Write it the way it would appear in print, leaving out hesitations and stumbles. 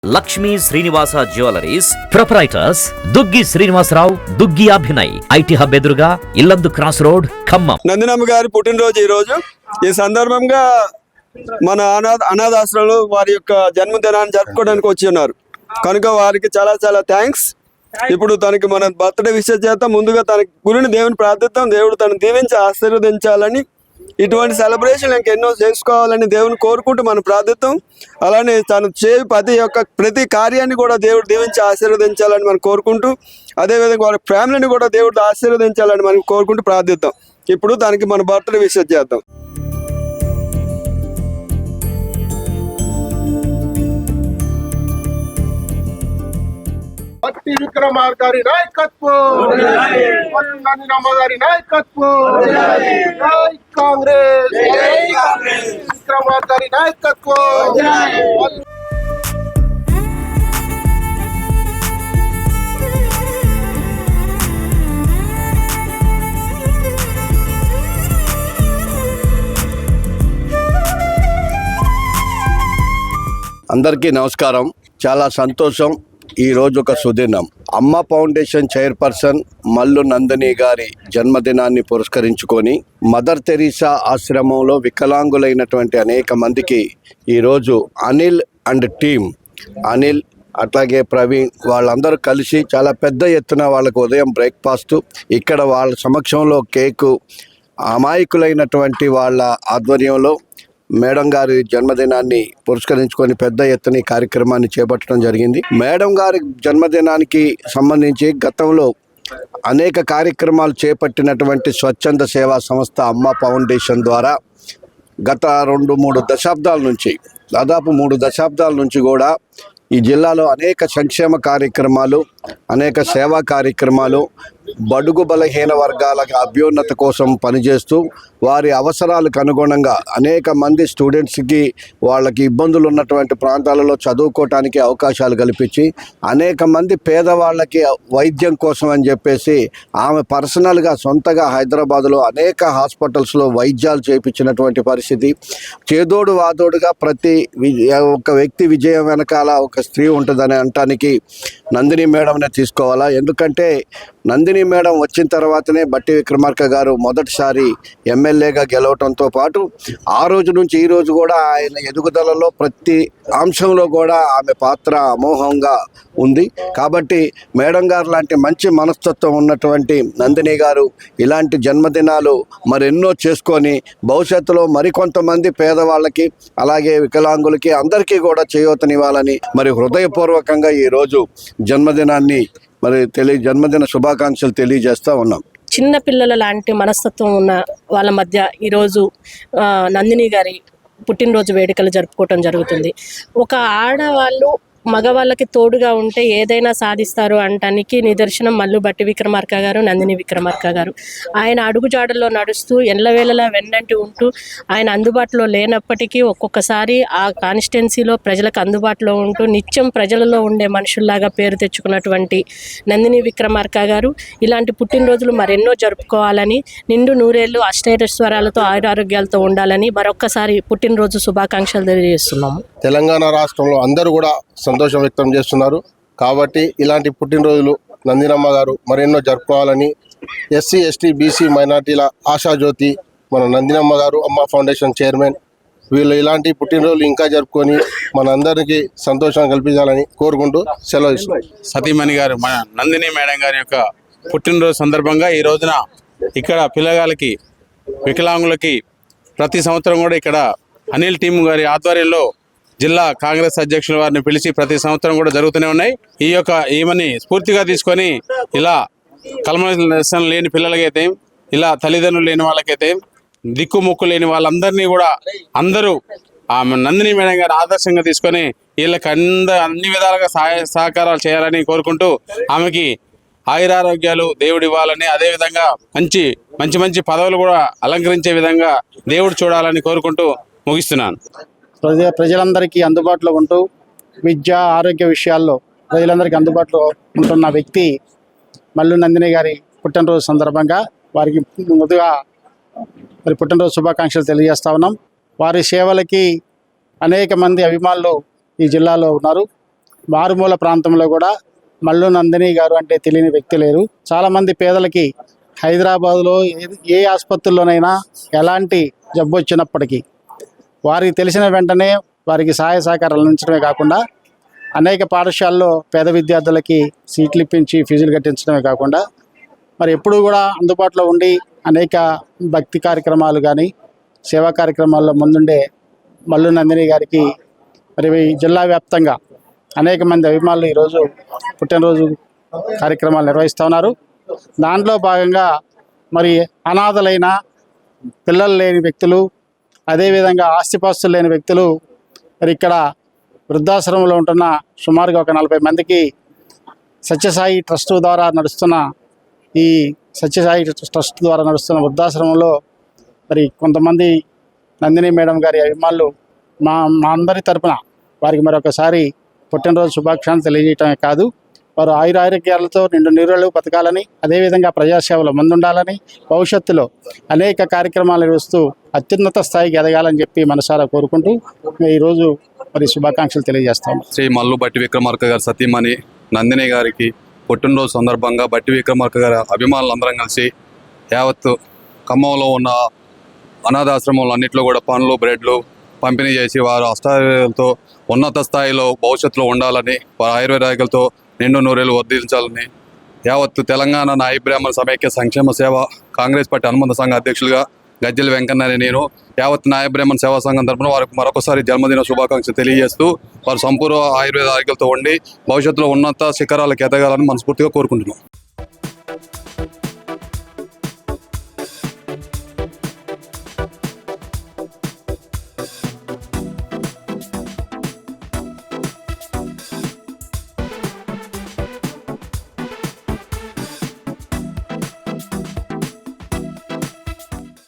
Lakshmi Srinivasa jewelleries proprietors Duggi Srinivasarao, Duggi Abhinay, IT hub ఎదురుగా Yellandu cross road, Khammam. Nandinamma గారి పుట్టినరోజు ఈ రోజు. ఈ సందర్భంగా మన అనాథాశ్రమంలో వారి యొక్క జన్మదినాన్ని జరుపుకోవడానికి వచ్చి ఉన్నారు కనుక వారికి చాలా చాలా థ్యాంక్స్. ఇప్పుడు తనకి మన బర్త్డే విషయం చేత ముందుగా తన గురిని దేవుని ప్రార్థిద్దాం. దేవుడు తను దీవించి ఆశీర్వదించాలని, ఇటువంటి సెలబ్రేషన్ ఇంకెన్నో చేసుకోవాలని దేవుని కోరుకుంటూ మనం ప్రార్థిద్దాం. అలానే తను ప్రతి కార్యాన్ని కూడా దేవుడు దీవించి ఆశీర్వదించాలని మనం కోరుకుంటూ, అదేవిధంగా వారి ఫ్యామిలీని కూడా దేవుడు ఆశీర్వదించాలని మనం కోరుకుంటూ ప్రార్థిద్దాం. ఇప్పుడు దానికి మన బర్త్డే విషయం చేద్దాం. భట్టి విక్రమార్ గారి నాయకత్వం, నందినమ్మ గారి నాయకత్వం, జై కాంగ్రెస్, విక్రమార్ గారి నాయకత్వం. అందరికీ నమస్కారం. చాలా సంతోషం. ఈరోజు ఒక సుదినం. అమ్మ ఫౌండేషన్ చైర్పర్సన్ మల్లు నందిని గారి జన్మదినాన్ని పురస్కరించుకొని మదర్ తెరీసా ఆశ్రమంలో వికలాంగులైనటువంటి అనేక మందికి ఈరోజు అనిల్ అండ్ టీమ్, అనిల్ అట్లాగే ప్రవీణ్ వాళ్ళందరూ కలిసి చాలా పెద్ద ఎత్తున వాళ్ళకు ఉదయం బ్రేక్ఫాస్ట్, ఇక్కడ వాళ్ళ సమక్షంలో కేకు, అమాయకులైనటువంటి వాళ్ళ ఆధ్వర్యంలో మేడం గారి జన్మదినాన్ని పురస్కరించుకొని పెద్ద ఎత్తున ఈ కార్యక్రమాన్ని చేపట్టడం జరిగింది. మేడం గారి జన్మదినానికి సంబంధించి గతంలో అనేక కార్యక్రమాలు చేపట్టినటువంటి స్వచ్ఛంద సేవా సంస్థ అమ్మ ఫౌండేషన్ ద్వారా గత 2-3 దశాబ్దాల నుంచి, దాదాపు 3 దశాబ్దాల నుంచి కూడా ఈ జిల్లాలో అనేక సంక్షేమ కార్యక్రమాలు, అనేక సేవా కార్యక్రమాలు, బడుగు బలహీన వర్గాల అభ్యున్నత కోసం పనిచేస్తూ వారి అవసరాలకు అనుగుణంగా అనేక మంది స్టూడెంట్స్కి వాళ్ళకి ఇబ్బందులు ఉన్నటువంటి ప్రాంతాలలో చదువుకోవటానికి అవకాశాలు కల్పించి, అనేక మంది పేదవాళ్ళకి వైద్యం కోసం అని చెప్పేసి ఆమె పర్సనల్గా సొంతగా హైదరాబాదులో అనేక హాస్పిటల్స్లో వైద్యాలు చేయించినటువంటి పరిస్థితి. చేదోడు వాదోడుగా ప్రతి ఒక వ్యక్తి విజయం వెనకాల ఒక స్త్రీ ఉంటుందని అనటానికి నందిని మేడంనే తీసుకోవాలా. ఎందుకంటే నందిని మేడం వచ్చిన తర్వాతనే బట్టి విక్రమార్క గారు మొదటిసారి ఎమ్మెల్యేగా గెలవటంతో పాటు ఆ రోజు నుంచి ఈ రోజు కూడా ఆయన ఎదుగుదలలో ప్రతి అంశంలో కూడా ఆమె పాత్ర అమోఘంగా ఉంది. కాబట్టి మేడం గారు లాంటి మంచి మనస్తత్వం ఉన్నటువంటి నందిని గారు ఇలాంటి జన్మదినాలు మరెన్నో చేసుకొని భవిష్యత్తులో మరికొంతమంది పేదవాళ్ళకి అలాగే వికలాంగులకి అందరికీ కూడా చేయూతనివ్వాలని మరి హృదయపూర్వకంగా ఈరోజు జన్మదినాన్ని జన్మదిన శుభాకాంక్షలు తెలియజేస్తూ ఉన్నాం. చిన్న పిల్లల లాంటి మనస్తత్వం ఉన్న వాళ్ళ మధ్య ఈరోజు నందిని గారి పుట్టినరోజు వేడుకలు జరుపుకోవటం జరుగుతుంది. ఒక ఆడవాళ్ళు మగవాళ్ళకి తోడుగా ఉంటే ఏదైనా సాధిస్తారు అంటానికి నిదర్శనం మల్లు బట్టి విక్రమార్క గారు, నందిని విక్రమార్క గారు. ఆయన అడుగుజాడల్లో నడుస్తూ ఎల్లవేళలా వెన్నంటి ఉంటూ ఆయన అందుబాటులో లేనప్పటికీ ఒక్కొక్కసారి ఆ కాన్స్టిట్యున్సీలో ప్రజలకు అందుబాటులో ఉంటూ నిత్యం ప్రజలలో ఉండే మనుషుల్లాగా పేరు తెచ్చుకున్నటువంటి నందిని విక్రమార్క గారు ఇలాంటి పుట్టినరోజులు మరెన్నో జరుపుకోవాలని, నిండు నూరేళ్లు అష్టైశ్వర్యాలతో ఆయురారోగ్యాలతో ఉండాలని మరొక్కసారి పుట్టినరోజు శుభాకాంక్షలు తెలియజేస్తున్నాము. తెలంగాణ రాష్ట్రంలో అందరూ కూడా సంతోషం వ్యక్తం చేస్తున్నారు. కాబట్టి ఇలాంటి పుట్టినరోజులు నందినమ్మ గారు మరెన్నో జరుపుకోవాలని ఎస్సీ, ఎస్టీ, బీసీ, మైనార్టీల ఆశాజ్యోతి మన నందినమ్మ గారు, అమ్మ ఫౌండేషన్ చైర్మన్, వీళ్ళు ఇలాంటి పుట్టినరోజులు ఇంకా జరుపుకొని మనందరికీ సంతోషం కల్పించాలని కోరుకుంటూ సెలవు ఇస్తున్నాం. సతీమణి గారు మన నందిని మేడం గారి యొక్క పుట్టినరోజు సందర్భంగా ఈ రోజున ఇక్కడ పిల్లగాళ్ళకి, వికలాంగులకి ప్రతి సంవత్సరం కూడా ఇక్కడ అనిల్ టీమ్ గారి ఆధ్వర్యంలో జిల్లా కాంగ్రెస్ అధ్యక్షుల వారిని పిలిచి ప్రతి సంవత్సరం కూడా జరుగుతూనే ఉన్నాయి. ఈమెని స్ఫూర్తిగా తీసుకొని ఇలా కల్మషం లేని పిల్లలకైతే, ఇలా తల్లిదండ్రులు లేని వాళ్ళకైతే, దిక్కుముక్కు లేని వాళ్ళందరినీ కూడా అందరూ ఆమె నందిని మేడం గారు ఆదర్శంగా తీసుకొని వీళ్ళకి అన్ని విధాలుగా సహకారాలు చేయాలని కోరుకుంటూ ఆమెకి ఆయురారోగ్యాలు దేవుడు ఇవ్వాలని, అదేవిధంగా మంచి మంచి పదవులు కూడా అలంకరించే విధంగా దేవుడు చూడాలని కోరుకుంటూ ముగిస్తున్నాను. ప్రజలందరికీ అందుబాటులో ఉంటూ విద్య, ఆరోగ్య విషయాల్లో ప్రజలందరికీ అందుబాటులో ఉంటున్న వ్యక్తి మల్లు నందిని గారి పుట్టినరోజు సందర్భంగా వారికి ముందుగా పుట్టినరోజు శుభాకాంక్షలు తెలియజేస్తా ఉన్నాం. వారి సేవలకి అనేక మంది అభిమానులు ఈ జిల్లాలో ఉన్నారు. మారుమూల ప్రాంతంలో కూడా మల్లు నందిని గారు అంటే తెలియని వ్యక్తి లేరు. చాలామంది పేదలకి హైదరాబాదులో ఏ ఆసుపత్రుల్లోనైనా ఎలాంటి జబ్బు వచ్చినప్పటికీ వారికి తెలిసిన వెంటనే వారికి సహాయ సహకారాలు అందించడమే కాకుండా అనేక పాఠశాలలో పేద విద్యార్థులకి సీట్లు ఇప్పించి ఫీజులు కట్టించడమే కాకుండా మరి ఎప్పుడూ కూడా అందుబాటులో ఉండి అనేక భక్తి కార్యక్రమాలు కానీ సేవా కార్యక్రమాల్లో ముందుండే మల్లు నందిని గారికి మరి జిల్లా వ్యాప్తంగా అనేక మంది అభిమానులు ఈరోజు పుట్టినరోజు కార్యక్రమాలు నిర్వహిస్తూ ఉన్నారు. దాంట్లో భాగంగా మరి అనాథలైన పిల్లలు లేని వ్యక్తులు, అదేవిధంగా ఆస్తిపాస్తులు లేని వ్యక్తులు మరి ఇక్కడ వృద్ధాశ్రమంలో ఉంటున్న సుమారుగా ఒక 40 మందికి సత్యసాయి ట్రస్ట్ ద్వారా నడుస్తున్న ఈ సత్యసాయి ట్రస్ట్ ద్వారా నడుస్తున్న వృద్ధాశ్రమంలో మరి కొంతమంది నందిని మేడం గారి అభిమానులు మా అందరి తరపున వారికి మరొకసారి పుట్టినరోజు శుభాకాంక్షలు తెలియజేయటమే కాదు, వారు ఆయురారోగ్యాలతో నిండు నీరులు బతకాలని, అదేవిధంగా ప్రజాసేవలో ముందుండాలని, భవిష్యత్తులో అనేక కార్యక్రమాలు నిర్వహిస్తూ అత్యున్నత స్థాయికి ఎదగాలని చెప్పి మనసారా కోరుకుంటూ ఈరోజు మరి శుభాకాంక్షలు తెలియజేస్తాం. శ్రీ మల్లు బట్టి విక్రమార్క గారి సతీమణి నందిని గారికి పుట్టినరోజు సందర్భంగా బట్టి విక్రమార్క గారి అభిమానులందరం కలిసి యావత్తు ఖమ్మంలో ఉన్న అనాథాశ్రమంలో అన్నింటిలో కూడా పండ్లు బ్రెడ్లు పంపిణీ చేసి వారు అష్టాలతో ఉన్నత స్థాయిలో భవిష్యత్తులో ఉండాలని, వారి ఆయుర్వేదాలతో నిండు నూరేళ్ళు వర్ధించాలని యావత్తు తెలంగాణ నాయ బ్రాహ్మణ సమైక్య సంక్షేమ సేవ కాంగ్రెస్ పార్టీ అనుబంధ సంఘ అధ్యక్షులుగా గజ్జెల వెంకన్నని నేను యావత్ నాయ బ్రాహ్మణ సేవా సంఘం తరపున వారికి మరొకసారి జన్మదిన శుభాకాంక్షలు తెలియజేస్తూ వారు సంపూర్ణ ఆయుర్వేద ఆరోగ్యాలతో ఉండి భవిష్యత్తులో ఉన్నత శిఖరాలకు ఎదగాలని మనస్ఫూర్తిగా కోరుకుంటున్నాం.